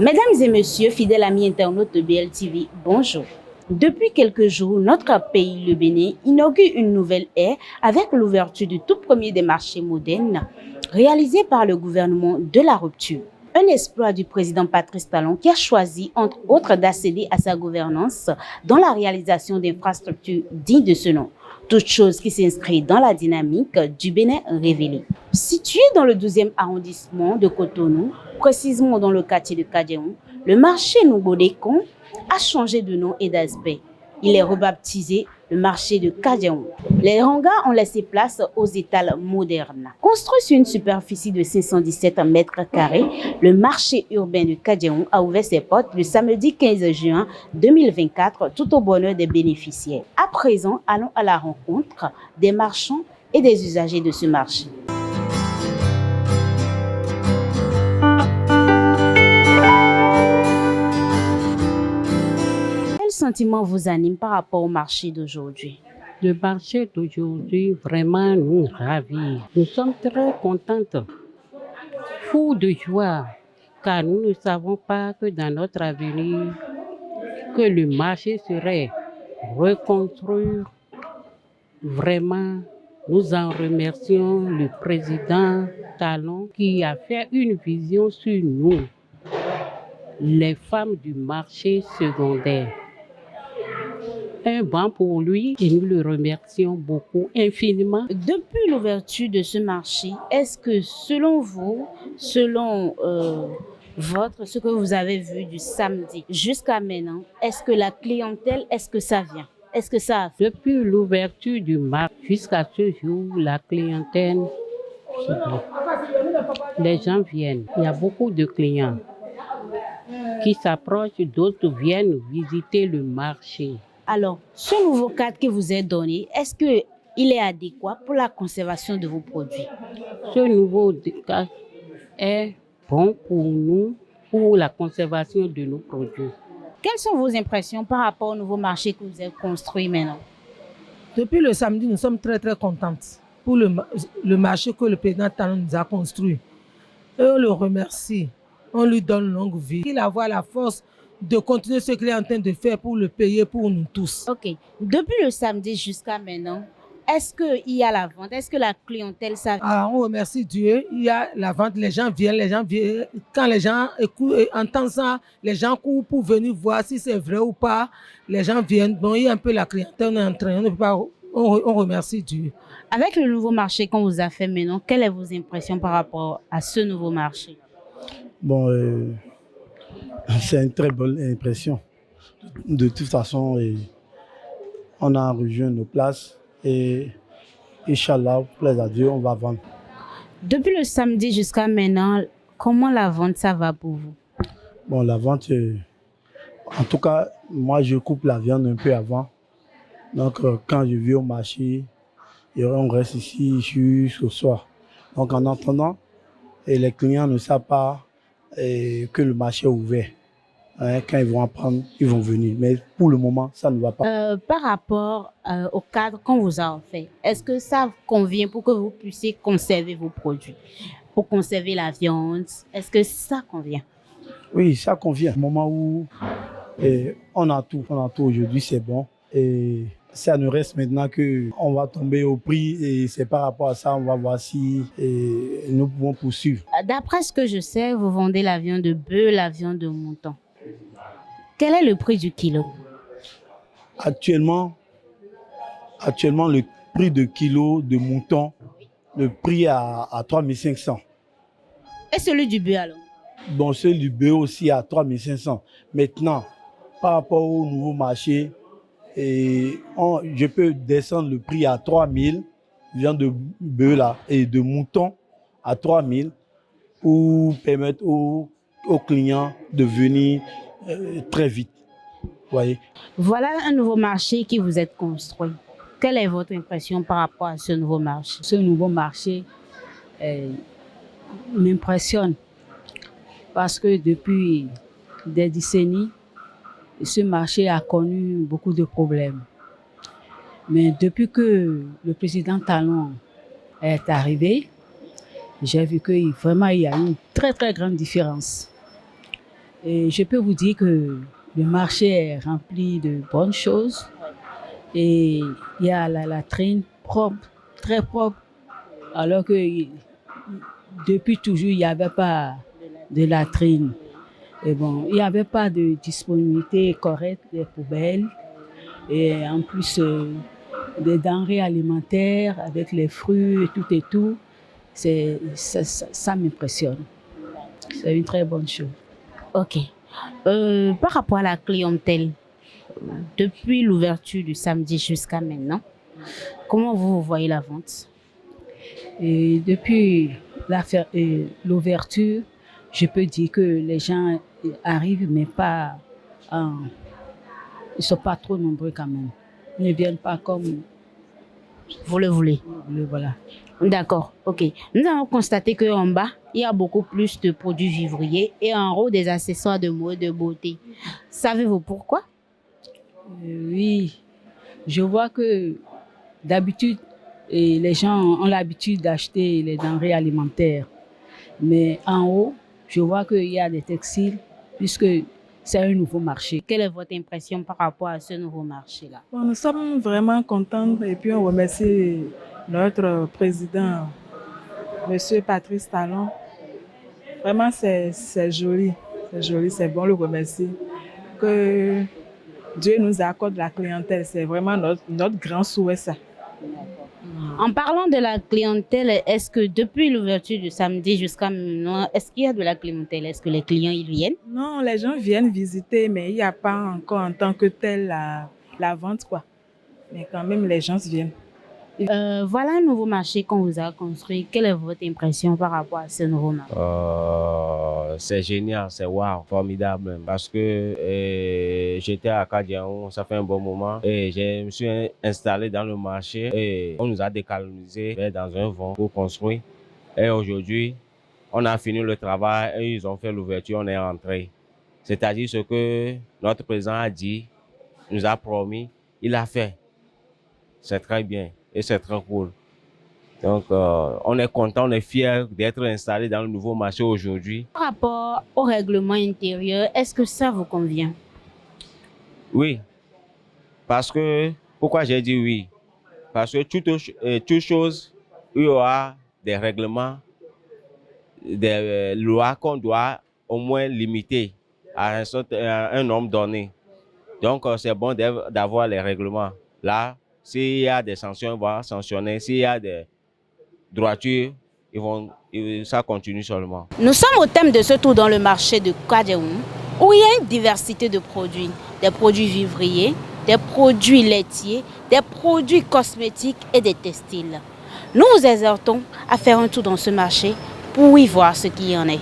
Mesdames et messieurs, fidèles amis internautes de BLTV, bonjour. Depuis quelques jours, notre pays, le Bénin, inaugure une nouvelle ère avec l'ouverture du tout premier des marchés modernes réalisés par le gouvernement de la rupture. Un exploit du président Patrice Talon qui a choisi, entre autres, d'accéder à sa gouvernance dans la réalisation d'infrastructures dignes de ce nom. Toute chose qui s'inscrit dans la dynamique du Bénin révélé. Situé dans le 12e arrondissement de Cotonou, précisément dans le quartier de Kadjaoun, le marché Nougodékon a changé de nom et d'aspect. Il est rebaptisé le marché de Kadjaoun. Les hangars ont laissé place aux étals modernes. Construit sur une superficie de 517 mètres carrés, le marché urbain de Kadjaoun a ouvert ses portes le samedi 15 juin 2024, tout au bonheur des bénéficiaires. À présent, allons à la rencontre des marchands et des usagers de ce marché. Quel sentiment vous anime par rapport au marché d'aujourd'hui? Le marché d'aujourd'hui vraiment nous ravit. Nous sommes très contentes, fous de joie, car nous ne savons pas que dans notre avenir, que le marché serait reconstruit. Vraiment, nous en remercions le président Talon qui a fait une vision sur nous, les femmes du marché secondaire. Un banc pour lui et nous le remercions beaucoup, infiniment. Depuis l'ouverture de ce marché, est-ce que selon vous, selon ce que vous avez vu du samedi jusqu'à maintenant, est-ce que la clientèle, est-ce que ça vient? Est-ce que ça a fait? Depuis l'ouverture du marché jusqu'à ce jour, la clientèle, les gens viennent. Il y a beaucoup de clients qui s'approchent, d'autres viennent visiter le marché. Alors, ce nouveau cadre qui vous est donné, est-ce qu'il est adéquat pour la conservation de vos produits? Ce nouveau cadre est bon pour nous, pour la conservation de nos produits. Quelles sont vos impressions par rapport au nouveau marché que vous avez construit maintenant? Depuis le samedi, nous sommes très contentes pour le marché que le président Talon nous a construit. Et on le remercie, on lui donne longue vie. Il a la force de continuer ce qu'il est en train de faire pour le payer pour nous tous. Ok. Depuis le samedi jusqu'à maintenant, est-ce qu'il y a la vente? Est-ce que la clientèle savent? On remercie Dieu, il y a la vente, les gens viennent. Quand les gens entendent ça, les gens courent pour venir voir si c'est vrai ou pas. Les gens viennent, bon, il y a un peu la clientèle, on est en train, on remercie Dieu. Avec le nouveau marché qu'on vous a fait maintenant, quelles sont vos impressions par rapport à ce nouveau marché? Bon, c'est une très bonne impression. De toute façon, on a rejoint nos places et Inch'Allah, plaise à Dieu, on va vendre. Depuis le samedi jusqu'à maintenant, comment la vente ça va pour vous? Bon, la vente, en tout cas, moi je coupe la viande un peu avant. Donc quand je vais au marché, on reste ici jusqu'au soir. Donc en attendant, les clients ne savent pas que le marché est ouvert. Quand ils vont apprendre, ils vont venir. Mais pour le moment, ça ne va pas. Par rapport au cadre qu'on vous a offert, est-ce que ça convient pour que vous puissiez conserver vos produits? Pour conserver la viande, est-ce que ça convient? Oui, ça convient. Au moment où on a tout aujourd'hui, c'est bon. Et ça ne reste maintenant qu'on va tomber au prix et c'est par rapport à ça, on va voir si nous pouvons poursuivre. D'après ce que je sais, vous vendez la viande de bœuf, la viande de mouton. Quel est le prix du kilo? Actuellement, le prix de kilo de mouton, le prix à 3500. Et celui du bœuf alors? Bon, celui du bœuf aussi à 3500. Maintenant, par rapport au nouveau marché, je peux descendre le prix à 3000, viande de bœuf là, et de mouton à 3000 pour permettre aux clients de venir très vite. Voyez. Voilà un nouveau marché qui vous est construit. Quelle est votre impression par rapport à ce nouveau marché? Ce nouveau marché m'impressionne parce que depuis des décennies, ce marché a connu beaucoup de problèmes. Mais depuis que le président Talon est arrivé, j'ai vu que vraiment il y a une très grande différence. Et je peux vous dire que le marché est rempli de bonnes choses. Et il y a la latrine propre, très propre, alors que depuis toujours, il n'y avait pas de latrine. Et bon, il n'y avait pas de disponibilité correcte des poubelles. Et en plus, des denrées alimentaires avec les fruits et tout. Ça m'impressionne. C'est une très bonne chose. Ok. Par rapport à la clientèle, depuis l'ouverture du samedi jusqu'à maintenant, comment vous voyez la vente? Et depuis l'ouverture, je peux dire que les gens arrivent, mais pas, ils ne sont pas trop nombreux quand même. Ils ne viennent pas comme Vous le voulez? voilà. D'accord, ok. Nous avons constaté qu'en bas, il y a beaucoup plus de produits vivriers et en haut des accessoires de mode de beauté. Savez-vous pourquoi? Oui, je vois que d'habitude, les gens ont l'habitude d'acheter les denrées alimentaires. Mais en haut, je vois qu'il y a des textiles, puisque c'est un nouveau marché. Quelle est votre impression par rapport à ce nouveau marché-là? Bon, nous sommes vraiment contents et puis on remercie notre président, Monsieur Patrice Talon. Vraiment, c'est joli, c'est bon, le remercie. Que Dieu nous accorde la clientèle, c'est vraiment notre grand souhait, ça. En parlant de la clientèle, est-ce que depuis l'ouverture du samedi jusqu'à maintenant, est-ce qu'il y a de la clientèle? Est-ce que les clients ils viennent? Non, les gens viennent visiter, mais il n'y a pas encore en tant que tel la vente, quoi. Mais quand même, les gens viennent. Voilà un nouveau marché qu'on vous a construit. Quelle est votre impression par rapport à ce nouveau marché? C'est génial, c'est wow, formidable. Parce que j'étais à Kadiaon, ça fait un bon moment. Et je me suis installé dans le marché et on nous a décalonisé dans un vent pour construire. Et aujourd'hui, on a fini le travail et ils ont fait l'ouverture, on est rentré. C'est-à-dire ce que notre président a dit, nous a promis, il a fait. C'est très bien. Et c'est très cool. Donc, on est content, on est fiers d'être installés dans le nouveau marché aujourd'hui. Par rapport au règlement intérieur, est-ce que ça vous convient? Oui. Parce que, pourquoi j'ai dit oui? Parce que toute chose, il y aura des règlements, des lois qu'on doit au moins limiter à un nombre donné. Donc, c'est bon d'avoir les règlements. Là, s'il y a des sanctions, ils vont sanctionner. S'il y a des droitures, ça continue seulement. Nous sommes au thème de ce tour dans le marché de Kadiaon, où il y a une diversité de produits. Des produits vivriers, des produits laitiers, des produits cosmétiques et des textiles. Nous vous exhortons à faire un tour dans ce marché pour y voir ce qu'il y en est.